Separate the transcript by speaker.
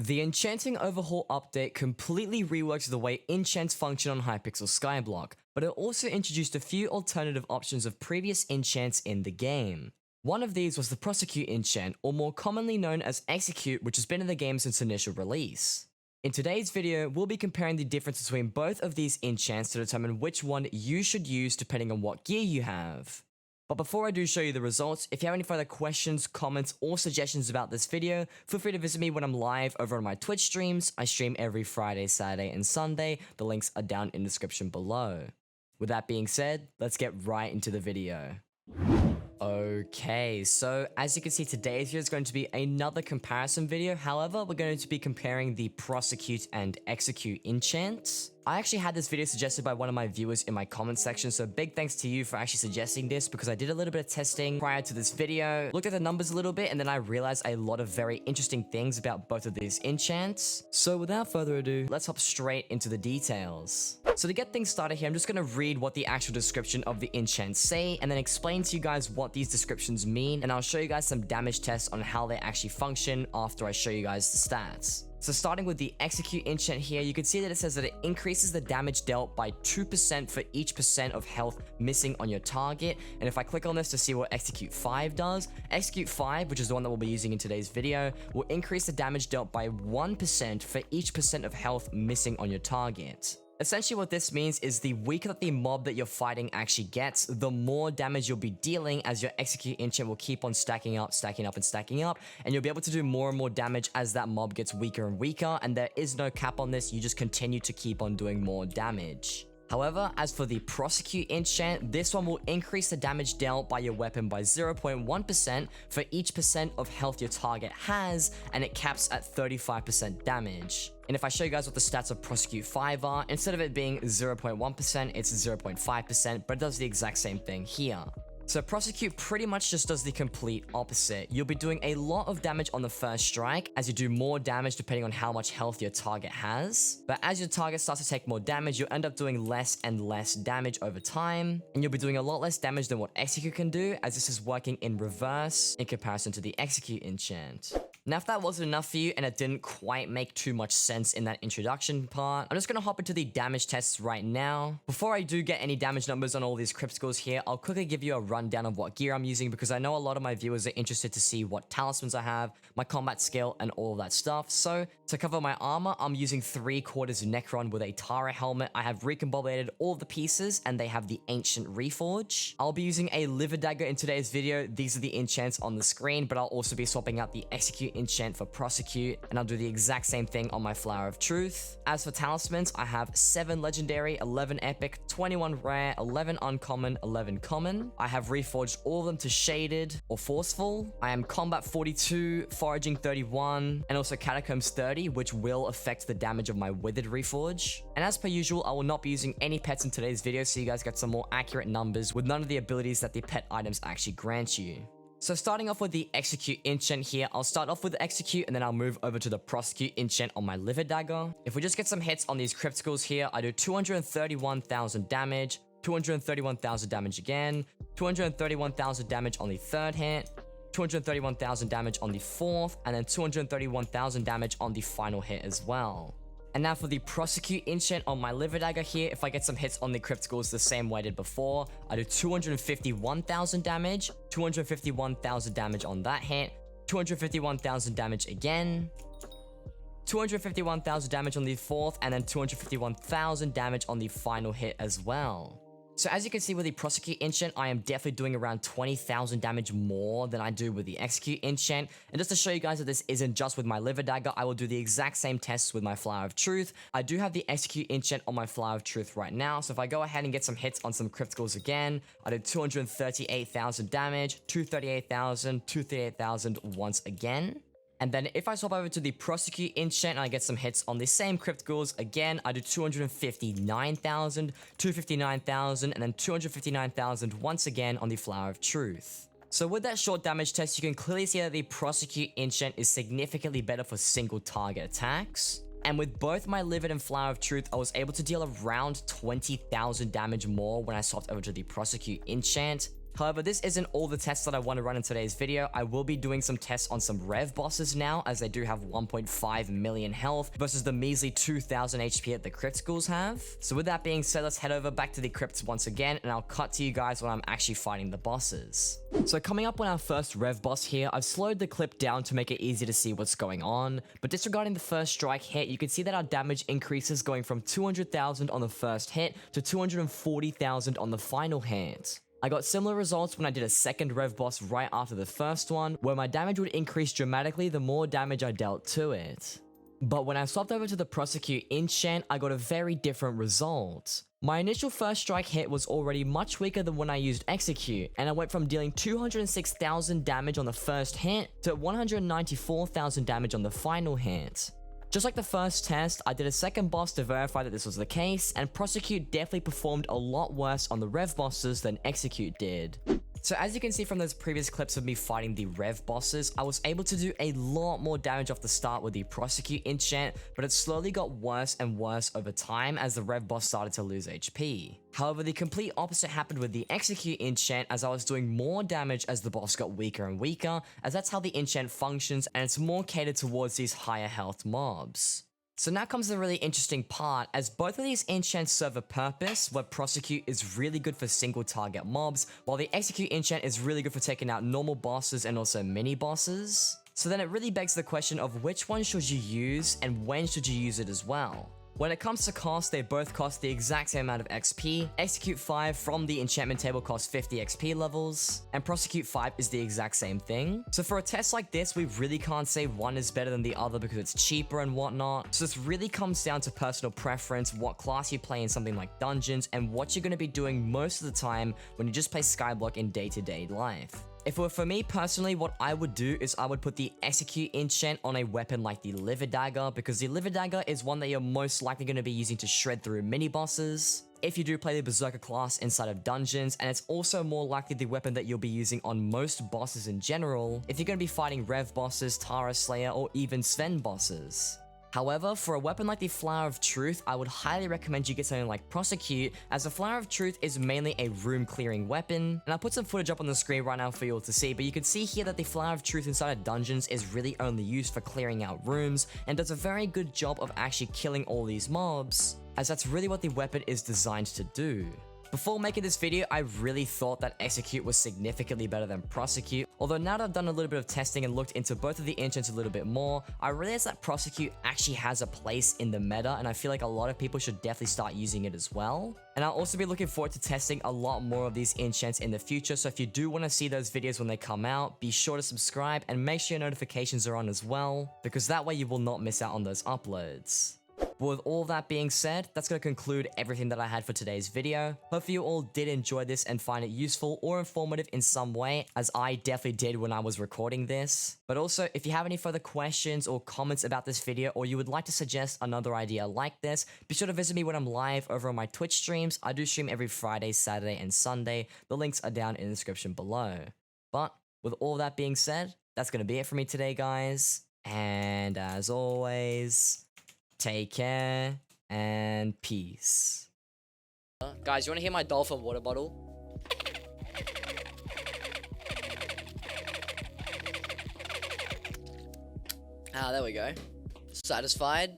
Speaker 1: The Enchanting Overhaul update completely reworked the way enchants function on Hypixel Skyblock, but it also introduced a few alternative options of previous enchants in the game. One of these was the Prosecute enchant, or more commonly known as Execute, which has been in the game since initial release. In today's video, we'll be comparing the difference between both of these enchants to determine which one you should use depending on what gear you have. But before I do show you the results, if you have any further questions, comments, or suggestions about this video, feel free to visit me when I'm live over on my Twitch streams. I stream every Friday, Saturday, and Sunday. The links are down in the description below. With that being said, let's get right into the video. Okay, so as you can see, today's video is going to be another comparison video. However, we're going to be comparing the Prosecute and Execute enchants. I actually had this video suggested by one of my viewers in my comment section, so big thanks to you for actually suggesting this, because I did a little bit of testing prior to this video, looked at the numbers a little bit, and then I realized a lot of very interesting things about both of these enchants. So without further ado, let's hop straight into the details. So to get things started here, I'm just going to read what the actual description of the enchants say, and then explain to you guys what these descriptions mean, and I'll show you guys some damage tests on how they actually function after I show you guys the stats. So starting with the Execute enchant here, you can see that it says that it increases the damage dealt by 2% for each percent of health missing on your target. And if I click on this to see what Execute 5 does, Execute 5, which is the one that we'll be using in today's video, will increase the damage dealt by 1% for each percent of health missing on your target. Essentially what this means is the weaker that the mob that you're fighting actually gets, the more damage you'll be dealing, as your Execute enchant will keep on stacking up, and you'll be able to do more and more damage as that mob gets weaker and weaker, and there is no cap on this. You just continue to keep on doing more damage. However, as for the Prosecute enchant, this one will increase the damage dealt by your weapon by 0.1% for each percent of health your target has, and it caps at 35% damage. And if I show you guys what the stats of Prosecute 5 are, instead of it being 0.1%, it's 0.5%, but it does the exact same thing here. So Prosecute pretty much just does the complete opposite. You'll be doing a lot of damage on the first strike, as you do more damage depending on how much health your target has. But as your target starts to take more damage, you'll end up doing less and less damage over time. And you'll be doing a lot less damage than what Execute can do, as this is working in reverse in comparison to the Execute enchant. Now, if that wasn't enough for you and it didn't quite make too much sense in that introduction part, I'm just going to hop into the damage tests right now. Before I do get any damage numbers on all these crypticals here, I'll quickly give you a rundown of what gear I'm using, because I know a lot of my viewers are interested to see what talismans I have, my combat skill, and all of that stuff. So to cover my armor, I'm using 3/4 Necron with a Tara helmet. I have recombobulated all of the pieces, and they have the Ancient Reforge. I'll be using a Liver Dagger in today's video. These are the enchants on the screen, but I'll also be swapping out the Execute enchant for Prosecute, and I'll do the exact same thing on my Flower of Truth. As for talismans, I have 7 legendary, 11 epic, 21 rare, 11 uncommon, 11 common. I have reforged all of them to shaded or forceful. I am combat 42, foraging 31, and also catacombs 30, which will affect the damage of my withered reforge. And as per usual, I will not be using any pets in today's video, so you guys get some more accurate numbers with none of the abilities that the pet items actually grant you. So starting off with the Execute enchant here, I'll start off with the Execute, and then I'll move over to the Prosecute enchant on my Liver Dagger. If we just get some hits on these crypticals here, I do 231,000 damage, 231,000 damage again, 231,000 damage on the third hit, 231,000 damage on the fourth, and then 231,000 damage on the final hit as well. And now for the Prosecute enchant on my Liver Dagger here, if I get some hits on the crypticals the same way I did before, I do 251,000 damage, 251,000 damage on that hit, 251,000 damage again, 251,000 damage on the fourth, and then 251,000 damage on the final hit as well. So as you can see with the Prosecute enchant, I am definitely doing around 20,000 damage more than I do with the Execute enchant. And just to show you guys that this isn't just with my Liver Dagger, I will do the exact same tests with my Flower of Truth. I do have the Execute enchant on my Flower of Truth right now, so if I go ahead and get some hits on some crypticals again, I did 238,000 damage, 238,000, 238,000 once again. And then if I swap over to the Prosecute enchant and I get some hits on the same crypticals, again, I do 259,000, 259,000, and then 259,000 once again on the Flower of Truth. So with that short damage test, you can clearly see that the Prosecute enchant is significantly better for single target attacks. And with both my Livid and Flower of Truth, I was able to deal around 20,000 damage more when I swapped over to the Prosecute enchant. However, this isn't all the tests that I want to run in today's video. I will be doing some tests on some rev bosses now, as they do have 1.5 million health versus the measly 2000 HP that the crypt schools have. So with that being said, let's head over back to the crypts once again, and I'll cut to you guys when I'm actually fighting the bosses. So coming up on our first rev boss here, I've slowed the clip down to make it easy to see what's going on, but disregarding the first strike hit, you can see that our damage increases going from 200,000 on the first hit to 240,000 on the final hit. I got similar results when I did a second rev boss right after the first one, where my damage would increase dramatically the more damage I dealt to it. But when I swapped over to the Prosecute enchant, I got a very different result. My initial first strike hit was already much weaker than when I used Execute, and I went from dealing 206,000 damage on the first hit to 194,000 damage on the final hit. Just like the first test, I did a second boss to verify that this was the case, and Prosecute definitely performed a lot worse on the rev bosses than Execute did. So as you can see from those previous clips of me fighting the rev bosses, I was able to do a lot more damage off the start with the Prosecute enchant, but it slowly got worse and worse over time as the rev boss started to lose HP. However, the complete opposite happened with the Execute enchant, as I was doing more damage as the boss got weaker and weaker, as that's how the enchant functions, and it's more catered towards these higher health mobs. So now comes the really interesting part, as both of these enchants serve a purpose, where Prosecute is really good for single target mobs, while the Execute enchant is really good for taking out normal bosses and also mini bosses. So then it really begs the question of which one should you use and when should you use it as well. When it comes to cost, they both cost the exact same amount of XP. Execute 5 from the enchantment table costs 50 XP levels, and Prosecute 5 is the exact same thing. So for a test like this, we really can't say one is better than the other because it's cheaper and whatnot. So this really comes down to personal preference, what class you play in something like dungeons, and what you're going to be doing most of the time when you just play Skyblock in day-to-day life. If it were for me personally, what I would do is I would put the Execute enchant on a weapon like the Liver Dagger, because the Liver Dagger is one that you're most likely going to be using to shred through mini bosses if you do play the Berserker class inside of dungeons, and it's also more likely the weapon that you'll be using on most bosses in general if you're going to be fighting Rev bosses, Tara Slayer, or even Sven bosses. However, for a weapon like the Flower of Truth, I would highly recommend you get something like Prosecute, as the Flower of Truth is mainly a room clearing weapon, and I'll put some footage up on the screen right now for you all to see, but you can see here that the Flower of Truth inside of dungeons is really only used for clearing out rooms, and does a very good job of actually killing all these mobs, as that's really what the weapon is designed to do. Before making this video, I really thought that Execute was significantly better than Prosecute, although now that I've done a little bit of testing and looked into both of the enchants a little bit more, I realized that Prosecute actually has a place in the meta, and I feel like a lot of people should definitely start using it as well. And I'll also be looking forward to testing a lot more of these enchants in the future, so if you do want to see those videos when they come out, be sure to subscribe and make sure your notifications are on as well, because that way you will not miss out on those uploads. But with all that being said, that's going to conclude everything that I had for today's video. Hopefully you all did enjoy this and find it useful or informative in some way, as I definitely did when I was recording this. But also, if you have any further questions or comments about this video, or you would like to suggest another idea like this, be sure to visit me when I'm live over on my Twitch streams. I do stream every Friday, Saturday, and Sunday. The links are down in the description below. But with all that being said, that's going to be it for me today, guys. And as always, take care, and peace. Guys, you want to hear my dolphin water bottle? Ah, there we go. Satisfied?